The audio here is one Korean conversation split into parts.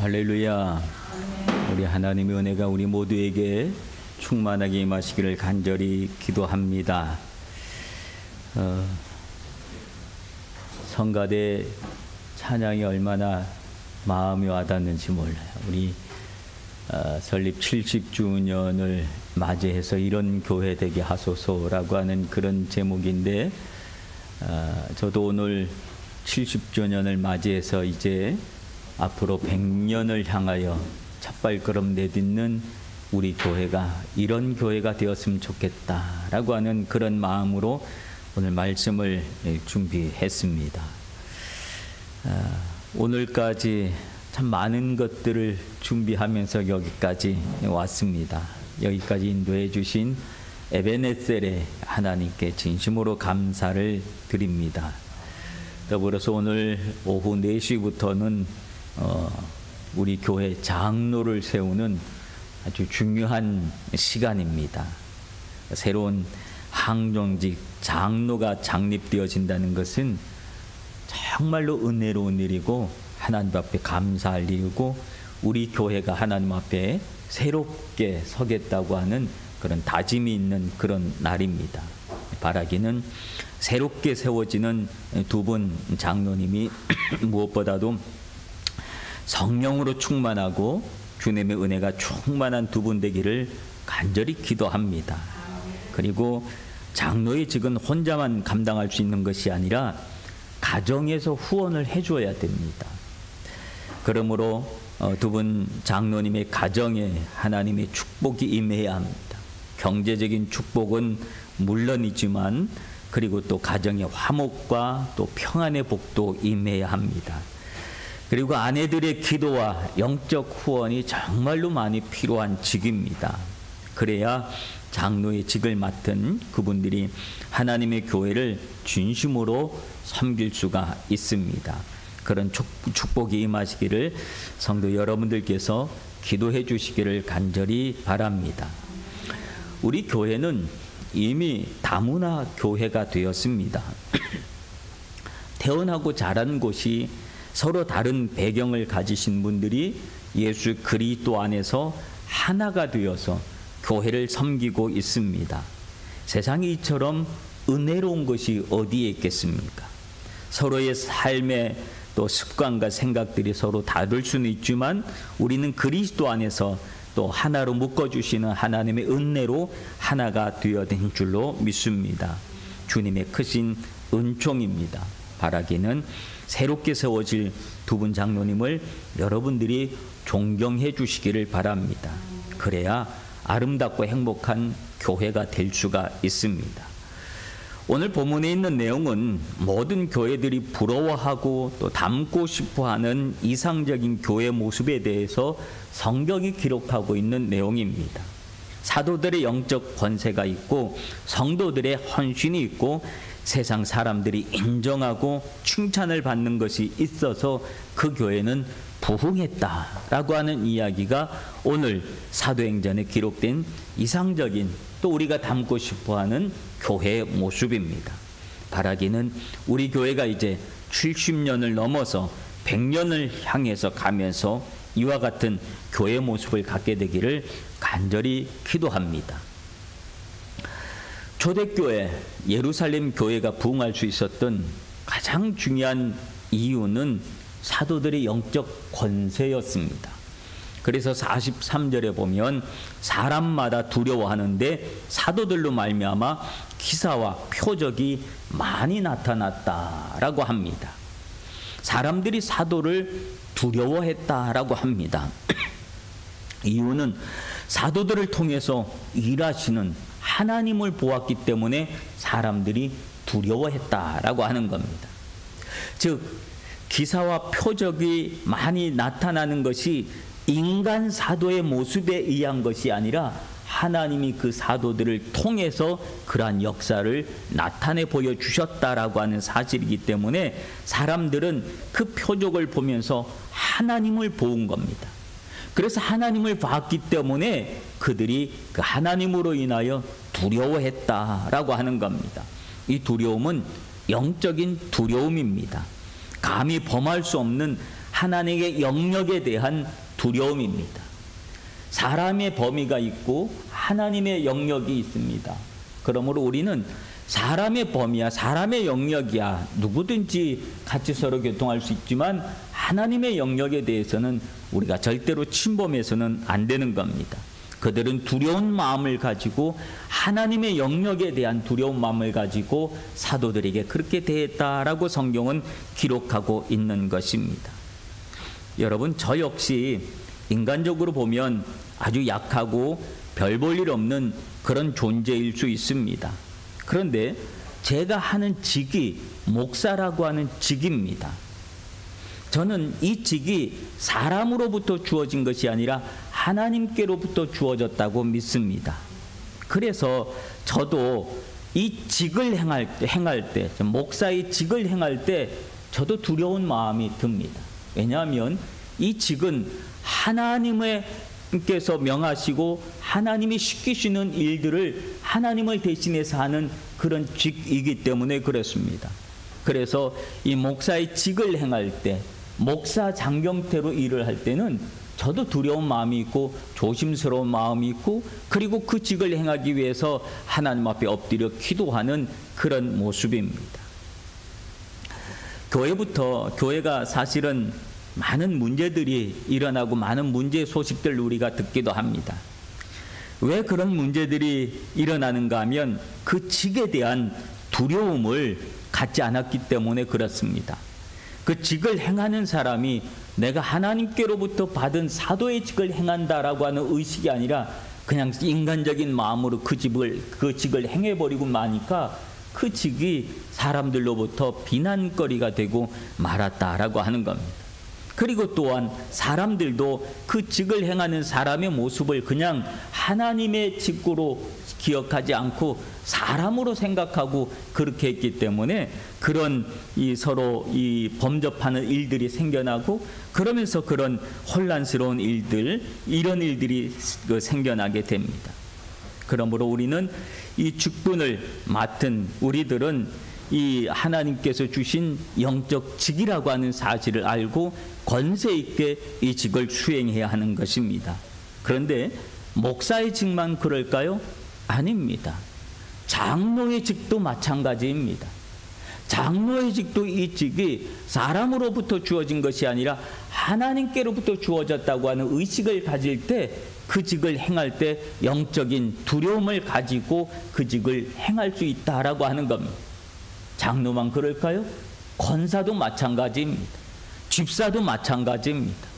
할렐루야. 우리 하나님의 은혜가 우리 모두에게 충만하게 임하시기를 간절히 기도합니다. 성가대 찬양이 얼마나 마음이 와닿는지 몰라요. 우리 설립 70주년을 맞이해서 이런 교회 되게 하소서라고 하는 그런 제목인데, 저도 오늘 70주년을 맞이해서 이제 앞으로 100년을 향하여 첫발걸음 내딛는 우리 교회가 이런 교회가 되었으면 좋겠다라고 하는 그런 마음으로 오늘 말씀을 준비했습니다. 오늘까지 참 많은 것들을 준비하면서 여기까지 왔습니다. 여기까지 인도해 주신 에베네셀의 하나님께 진심으로 감사를 드립니다. 더불어서 오늘 오후 4시부터는 우리 교회 장로를 세우는 아주 중요한 시간입니다. 새로운 항정직 장로가 창립되어진다는 것은 정말로 은혜로운 일이고 하나님 앞에 감사할 일이고, 우리 교회가 하나님 앞에 새롭게 서겠다고 하는 그런 다짐이 있는 그런 날입니다. 바라기는 새롭게 세워지는 두 분 장로님이 무엇보다도 성령으로 충만하고 주님의 은혜가 충만한 두 분 되기를 간절히 기도합니다. 그리고 장로의 직은 혼자만 감당할 수 있는 것이 아니라 가정에서 후원을 해줘야 됩니다. 그러므로 두 분 장로님의 가정에 하나님의 축복이 임해야 합니다. 경제적인 축복은 물론이지만 그리고 또 가정의 화목과 또 평안의 복도 임해야 합니다. 그리고 아내들의 기도와 영적 후원이 정말로 많이 필요한 직입니다. 그래야 장로의 직을 맡은 그분들이 하나님의 교회를 진심으로 섬길 수가 있습니다. 그런 축복이 임하시기를 성도 여러분들께서 기도해 주시기를 간절히 바랍니다. 우리 교회는 이미 다문화 교회가 되었습니다. 태어나고 자란 곳이 서로 다른 배경을 가지신 분들이 예수 그리스도 안에서 하나가 되어서 교회를 섬기고 있습니다. 세상에 이처럼 은혜로운 것이 어디에 있겠습니까? 서로의 삶의 또 습관과 생각들이 서로 다를 수는 있지만 우리는 그리스도 안에서 또 하나로 묶어주시는 하나님의 은혜로 하나가 되어진 줄로 믿습니다. 주님의 크신 은총입니다. 바라기는 새롭게 세워질 두 분 장로님을 여러분들이 존경해 주시기를 바랍니다. 그래야 아름답고 행복한 교회가 될 수가 있습니다. 오늘 본문에 있는 내용은 모든 교회들이 부러워하고 또 닮고 싶어하는 이상적인 교회 모습에 대해서 성경이 기록하고 있는 내용입니다. 사도들의 영적 권세가 있고 성도들의 헌신이 있고 세상 사람들이 인정하고 칭찬을 받는 것이 있어서 그 교회는 부흥했다라고 하는 이야기가 오늘 사도행전에 기록된 이상적인 또 우리가 닮고 싶어하는 교회의 모습입니다. 바라기는 우리 교회가 이제 70년을 넘어서 100년을 향해서 가면서 이와 같은 교회 모습을 갖게 되기를 간절히 기도합니다. 초대교회 예루살렘 교회가 부흥할 수 있었던 가장 중요한 이유는 사도들의 영적 권세였습니다. 그래서 43절에 보면 사람마다 두려워하는데 사도들로 말미암아 기사와 표적이 많이 나타났다라고 합니다. 사람들이 사도를 두려워했다라고 합니다. 이유는 사도들을 통해서 일하시는 하나님을 보았기 때문에 사람들이 두려워했다라고 하는 겁니다. 즉 기사와 표적이 많이 나타나는 것이 인간 사도의 모습에 의한 것이 아니라 하나님이 그 사도들을 통해서 그러한 역사를 나타내 보여주셨다라고 하는 사실이기 때문에 사람들은 그 표적을 보면서 하나님을 보은 겁니다. 그래서 하나님을 봤기 때문에 그들이 그 하나님으로 인하여 두려워했다라고 하는 겁니다. 이 두려움은 영적인 두려움입니다. 감히 범할 수 없는 하나님의 영역에 대한 두려움입니다. 사람의 범위가 있고 하나님의 영역이 있습니다. 그러므로 우리는 사람의 범위야, 사람의 영역이야, 누구든지 같이 서로 교통할 수 있지만 하나님의 영역에 대해서는 우리가 절대로 침범해서는 안 되는 겁니다. 그들은 두려운 마음을 가지고 하나님의 영역에 대한 두려운 마음을 가지고 사도들에게 그렇게 대했다라고 성경은 기록하고 있는 것입니다. 여러분, 저 역시 인간적으로 보면 아주 약하고 별 볼 일 없는 그런 존재일 수 있습니다. 그런데 제가 하는 직이 목사라고 하는 직입니다. 저는 이 직이 사람으로부터 주어진 것이 아니라 하나님께로부터 주어졌다고 믿습니다. 그래서 저도 이 직을 행할 때, 목사의 직을 행할 때 저도 두려운 마음이 듭니다. 왜냐하면 이 직은 하나님께서 명하시고 하나님이 시키시는 일들을 하나님을 대신해서 하는 그런 직이기 때문에 그렇습니다. 그래서 이 목사의 직을 행할 때, 목사 장경태로 일을 할 때는 저도 두려운 마음이 있고 조심스러운 마음이 있고, 그리고 그 직을 행하기 위해서 하나님 앞에 엎드려 기도하는 그런 모습입니다. 교회가 사실은 많은 문제들이 일어나고 많은 문제 소식들 우리가 듣기도 합니다. 왜 그런 문제들이 일어나는가 하면 그 직에 대한 두려움을 갖지 않았기 때문에 그렇습니다. 그 직을 행하는 사람이 내가 하나님께로부터 받은 사도의 직을 행한다라고 하는 의식이 아니라 그냥 인간적인 마음으로 그 직을 행해버리고 마니까 그 직이 사람들로부터 비난거리가 되고 말았다라고 하는 겁니다. 그리고 또한 사람들도 그 직을 행하는 사람의 모습을 그냥 하나님의 직구로 기억하지 않고 사람으로 생각하고 그렇게 했기 때문에 그런 서로 범접하는 일들이 생겨나고, 그러면서 그런 혼란스러운 일들, 이런 일들이 생겨나게 됩니다. 그러므로 우리는 이 직분을 맡은 우리들은 이 하나님께서 주신 영적 직이라고 하는 사실을 알고 권세 있게 이 직을 수행해야 하는 것입니다. 그런데 목사의 직만 그럴까요? 아닙니다. 장로의 직도 마찬가지입니다. 장로의 직도 이 직이 사람으로부터 주어진 것이 아니라 하나님께로부터 주어졌다고 하는 의식을 가질 때, 그 직을 행할 때 영적인 두려움을 가지고 그 직을 행할 수 있다라고 하는 겁니다. 장로만 그럴까요? 권사도 마찬가지입니다. 집사도 마찬가지입니다.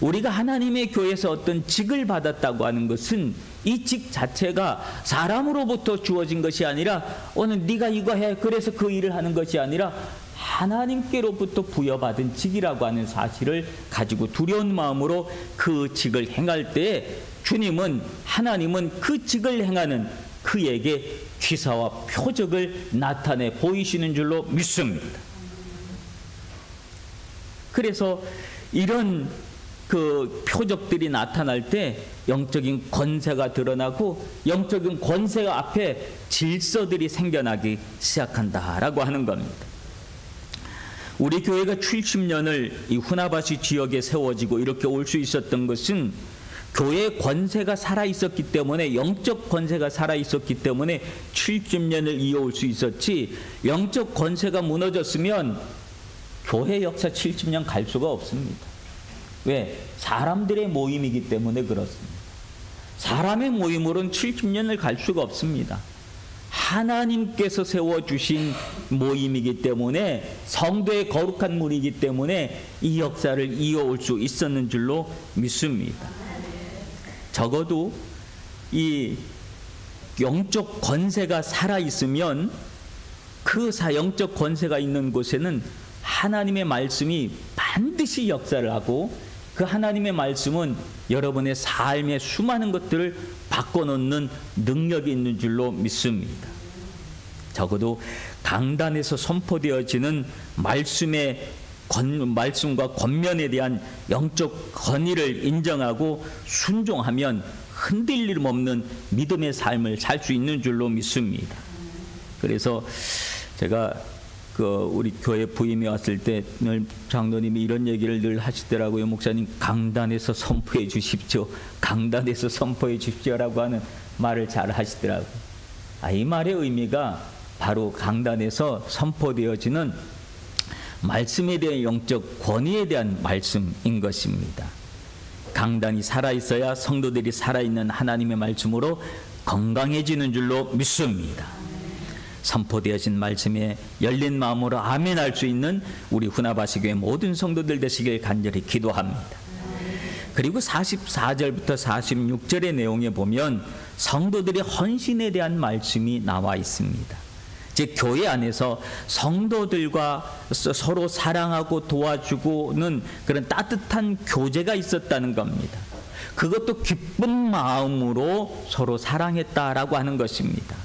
우리가 하나님의 교회에서 어떤 직을 받았다고 하는 것은 이 직 자체가 사람으로부터 주어진 것이 아니라 오늘 네가 이거 해, 그래서 그 일을 하는 것이 아니라 하나님께로부터 부여받은 직이라고 하는 사실을 가지고 두려운 마음으로 그 직을 행할 때 하나님은 그 직을 행하는 그에게 기사와 표적을 나타내 보이시는 줄로 믿습니다. 그래서 이런 그 표적들이 나타날 때 영적인 권세가 드러나고, 영적인 권세가 앞에 질서들이 생겨나기 시작한다라고 하는 겁니다. 우리 교회가 70년을 이 후나바시 지역에 세워지고 이렇게 올 수 있었던 것은 교회의 권세가 살아있었기 때문에, 영적 권세가 살아있었기 때문에 70년을 이어올 수 있었지, 영적 권세가 무너졌으면 교회 역사 70년 갈 수가 없습니다. 왜? 사람들의 모임이기 때문에 그렇습니다. 사람의 모임으로는 70년을 갈 수가 없습니다. 하나님께서 세워주신 모임이기 때문에, 성도의 거룩한 물이기 때문에 이 역사를 이어올 수 있었는 줄로 믿습니다. 적어도 이 영적 권세가 살아있으면 그 영적 권세가 있는 곳에는 하나님의 말씀이 반드시 역사를 하고, 그 하나님의 말씀은 여러분의 삶의 수많은 것들을 바꿔놓는 능력이 있는 줄로 믿습니다. 적어도 강단에서 선포되어지는 말씀과 권면에 대한 영적 권위를 인정하고 순종하면 흔들림 없는 믿음의 삶을 살 수 있는 줄로 믿습니다. 그래서 제가 우리 교회 부임이 왔을 때 늘 장로님이 이런 얘기를 늘 하시더라고요. 목사님, 강단에서 선포해 주십시오. 강단에서 선포해 주십시오라고 하는 말을 잘 하시더라고요. 이 말의 의미가 바로 강단에서 선포되어지는 말씀에 대한 영적 권위에 대한 말씀인 것입니다. 강단이 살아있어야 성도들이 살아있는 하나님의 말씀으로 건강해지는 줄로 믿습니다. 선포되어진 말씀에 열린 마음으로 아멘 할 수 있는 우리 후나바시교회 모든 성도들 되시길 간절히 기도합니다. 그리고 44절부터 46절의 내용에 보면 성도들의 헌신에 대한 말씀이 나와 있습니다. 즉 교회 안에서 성도들과 서로 사랑하고 도와주고는 그런 따뜻한 교제가 있었다는 겁니다. 그것도 기쁜 마음으로 서로 사랑했다라고 하는 것입니다.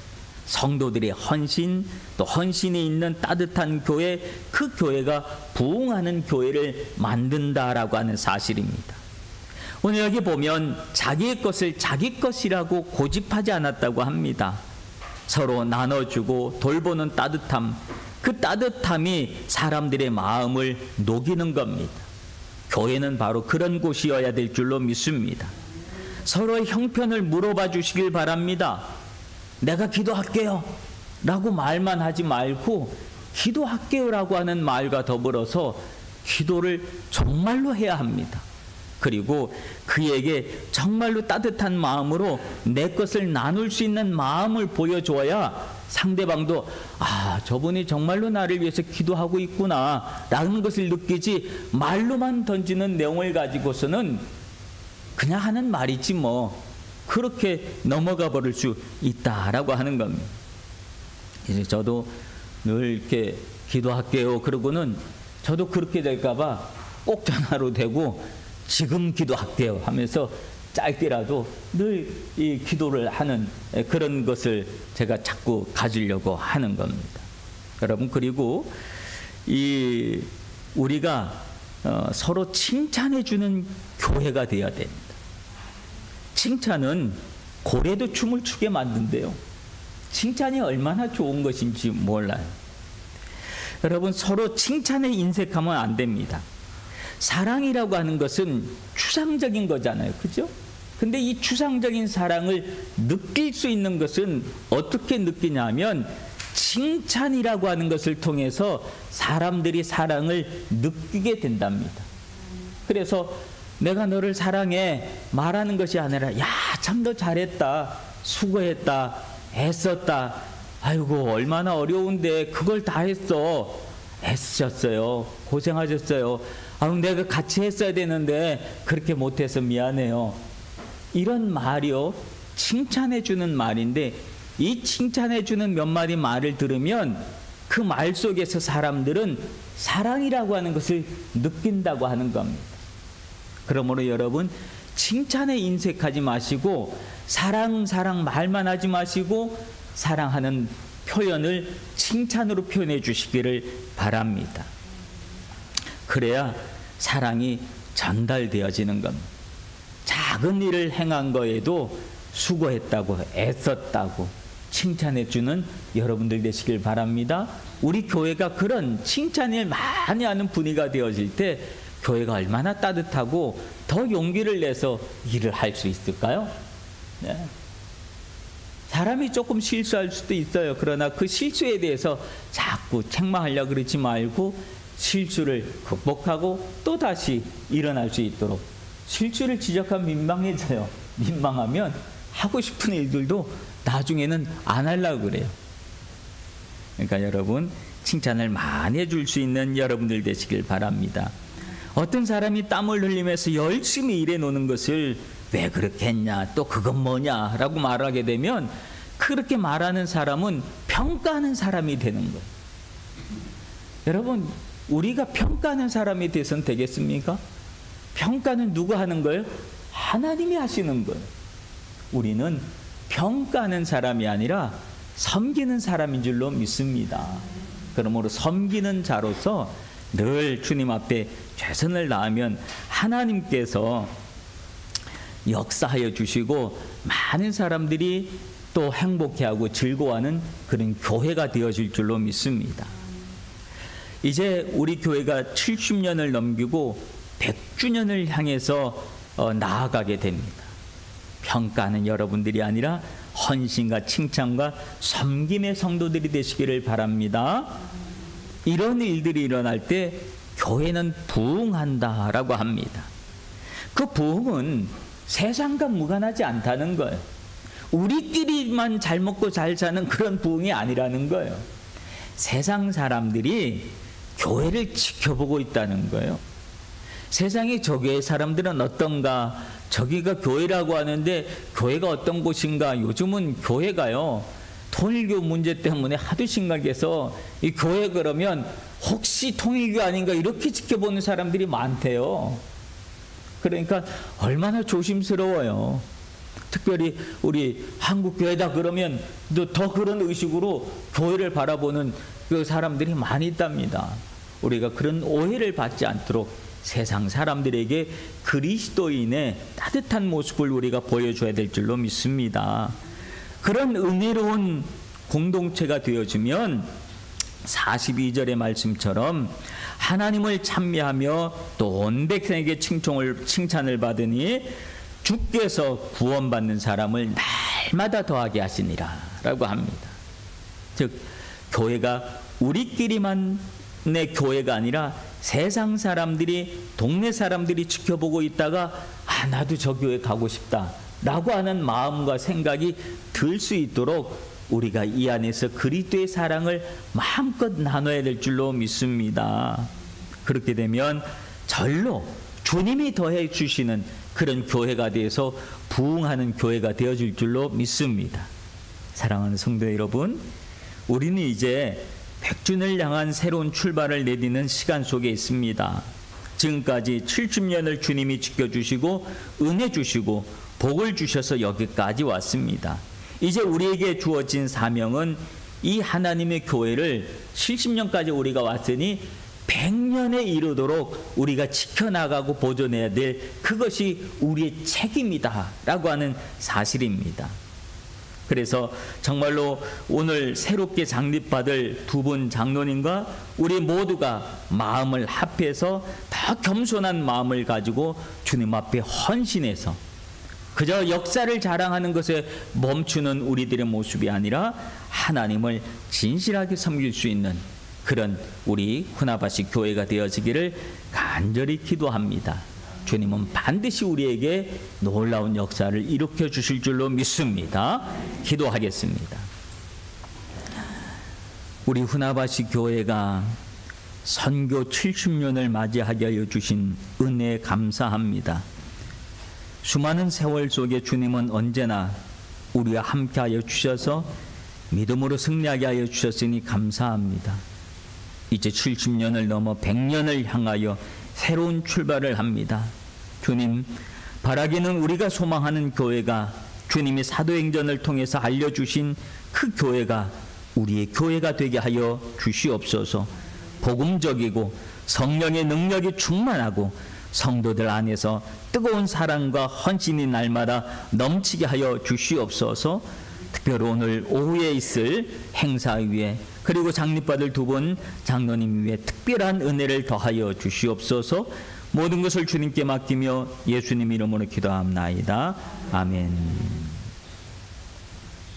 성도들의 헌신, 또 헌신이 있는 따뜻한 교회, 그 교회가 부흥하는 교회를 만든다라고 하는 사실입니다. 오늘 여기 보면 자기의 것을 자기 것이라고 고집하지 않았다고 합니다. 서로 나눠주고 돌보는 따뜻함, 그 따뜻함이 사람들의 마음을 녹이는 겁니다. 교회는 바로 그런 곳이어야 될 줄로 믿습니다. 서로의 형편을 물어봐 주시길 바랍니다. 내가 기도할게요 라고 말만 하지 말고 기도할게요 라고 하는 말과 더불어서 기도를 정말로 해야 합니다. 그리고 그에게 정말로 따뜻한 마음으로 내 것을 나눌 수 있는 마음을 보여줘야 상대방도 저분이 정말로 나를 위해서 기도하고 있구나 라는 것을 느끼지, 말로만 던지는 내용을 가지고서는 그냥 하는 말이지 뭐 그렇게 넘어가 버릴 수 있다라고 하는 겁니다. 이제 저도 늘 이렇게 기도할게요 그러고는 저도 그렇게 될까 봐 꼭 전화로 대고 지금 기도할게요 하면서 짧게라도 늘 이 기도를 하는 그런 것을 제가 자꾸 가지려고 하는 겁니다. 여러분, 그리고 우리가 서로 칭찬해 주는 교회가 되어야 됩니다. 칭찬은 고래도 춤을 추게 만든대요. 칭찬이 얼마나 좋은 것인지 몰라요. 여러분, 서로 칭찬에 인색하면 안 됩니다. 사랑이라고 하는 것은 추상적인 거잖아요. 그죠? 근데 이 추상적인 사랑을 느낄 수 있는 것은 어떻게 느끼냐면 칭찬이라고 하는 것을 통해서 사람들이 사랑을 느끼게 된답니다. 그래서 내가 너를 사랑해 말하는 것이 아니라 야, 참 너 잘했다, 수고했다, 애썼다, 아이고 얼마나 어려운데 그걸 다 했어, 애쓰셨어요, 고생하셨어요, 내가 같이 했어야 되는데 그렇게 못해서 미안해요, 이런 말이요 칭찬해 주는 말인데, 이 칭찬해 주는 몇 마디 말을 들으면 그 말 속에서 사람들은 사랑이라고 하는 것을 느낀다고 하는 겁니다. 그러므로 여러분, 칭찬에 인색하지 마시고 사랑 말만 하지 마시고 사랑하는 표현을 칭찬으로 표현해 주시기를 바랍니다. 그래야 사랑이 전달되어지는 겁니다. 작은 일을 행한 거에도 수고했다고, 애썼다고 칭찬해 주는 여러분들 되시길 바랍니다. 우리 교회가 그런 칭찬을 많이 하는 분위기가 되어질 때 교회가 얼마나 따뜻하고 더 용기를 내서 일을 할 수 있을까요? 네. 사람이 조금 실수할 수도 있어요. 그러나 그 실수에 대해서 자꾸 책망하려고 그러지 말고 실수를 극복하고 또 다시 일어날 수 있도록. 실수를 지적하면 민망해져요. 민망하면 하고 싶은 일들도 나중에는 안 하려고 그래요. 그러니까 여러분, 칭찬을 많이 해줄 수 있는 여러분들 되시길 바랍니다. 어떤 사람이 땀을 흘리면서 열심히 일해 놓는 것을 왜 그렇게 했냐, 또 그건 뭐냐 라고 말하게 되면 그렇게 말하는 사람은 평가하는 사람이 되는 거예요. 여러분, 우리가 평가하는 사람이 돼서는 되겠습니까? 평가는 누가 하는 거예요? 하나님이 하시는 거예요. 우리는 평가하는 사람이 아니라 섬기는 사람인 줄로 믿습니다. 그러므로 섬기는 자로서 늘 주님 앞에 최선을 다하면 하나님께서 역사하여 주시고 많은 사람들이 또 행복해하고 즐거워하는 그런 교회가 되어질 줄로 믿습니다. 이제 우리 교회가 70년을 넘기고 100주년을 향해서 나아가게 됩니다. 평가하는 여러분들이 아니라 헌신과 칭찬과 섬김의 성도들이 되시기를 바랍니다. 이런 일들이 일어날 때 교회는 부흥한다라고 합니다. 그 부흥은 세상과 무관하지 않다는 거예요. 우리끼리만 잘 먹고 잘 사는 그런 부흥이 아니라는 거예요. 세상 사람들이 교회를 지켜보고 있다는 거예요. 세상에 저 교회 사람들은 어떤가, 저기가 교회라고 하는데 교회가 어떤 곳인가. 요즘은 교회가요, 통일교 문제 때문에 하도 심각해서 이 교회 그러면 혹시 통일교 아닌가 이렇게 지켜보는 사람들이 많대요. 그러니까 얼마나 조심스러워요. 특별히 우리 한국교회다 그러면 더 그런 의식으로 교회를 바라보는 그 사람들이 많이 있답니다. 우리가 그런 오해를 받지 않도록 세상 사람들에게 그리스도인의 따뜻한 모습을 우리가 보여줘야 될 줄로 믿습니다. 그런 은혜로운 공동체가 되어주면 42절의 말씀처럼 하나님을 찬미하며 또 온 백성에게 칭찬을 받으니 주께서 구원받는 사람을 날마다 더하게 하시니라 라고 합니다. 즉 교회가 우리끼리만의 교회가 아니라 세상 사람들이, 동네 사람들이 지켜보고 있다가 나도 저 교회 가고 싶다 라고 하는 마음과 생각이 들 수 있도록 우리가 이 안에서 그리스도의 사랑을 마음껏 나눠야 될 줄로 믿습니다. 그렇게 되면 절로 주님이 더해 주시는 그런 교회가 되어서 부흥하는 교회가 되어질 줄로 믿습니다. 사랑하는 성도 여러분, 우리는 이제 100주년을 향한 새로운 출발을 내딛는 시간 속에 있습니다. 지금까지 70년을 주님이 지켜주시고 은혜 주시고 복을 주셔서 여기까지 왔습니다. 이제 우리에게 주어진 사명은 이 하나님의 교회를 70년까지 우리가 왔으니 100년에 이르도록 우리가 지켜나가고 보존해야 될 그것이 우리의 책임이다 라고 하는 사실입니다. 그래서 정말로 오늘 새롭게 장립받을 두 분 장로님과 우리 모두가 마음을 합해서 더 겸손한 마음을 가지고 주님 앞에 헌신해서 그저 역사를 자랑하는 것에 멈추는 우리들의 모습이 아니라 하나님을 진실하게 섬길 수 있는 그런 우리 후나바시 교회가 되어지기를 간절히 기도합니다. 주님은 반드시 우리에게 놀라운 역사를 일으켜 주실 줄로 믿습니다. 기도하겠습니다. 우리 후나바시 교회가 선교 70년을 맞이하게 하여 주신 은혜에 감사합니다. 수많은 세월 속에 주님은 언제나 우리와 함께하여 주셔서 믿음으로 승리하게 하여 주셨으니 감사합니다. 이제 70년을 넘어 100년을 향하여 새로운 출발을 합니다. 주님, 바라기는 우리가 소망하는 교회가 주님이 사도행전을 통해서 알려주신 그 교회가 우리의 교회가 되게 하여 주시옵소서. 복음적이고 성령의 능력이 충만하고 성도들 안에서 뜨거운 사랑과 헌신이 날마다 넘치게 하여 주시옵소서. 특별히 오늘 오후에 있을 행사 위에 그리고 장립받을 두 분 장로님 위에 특별한 은혜를 더하여 주시옵소서. 모든 것을 주님께 맡기며 예수님 이름으로 기도합나이다. 아멘.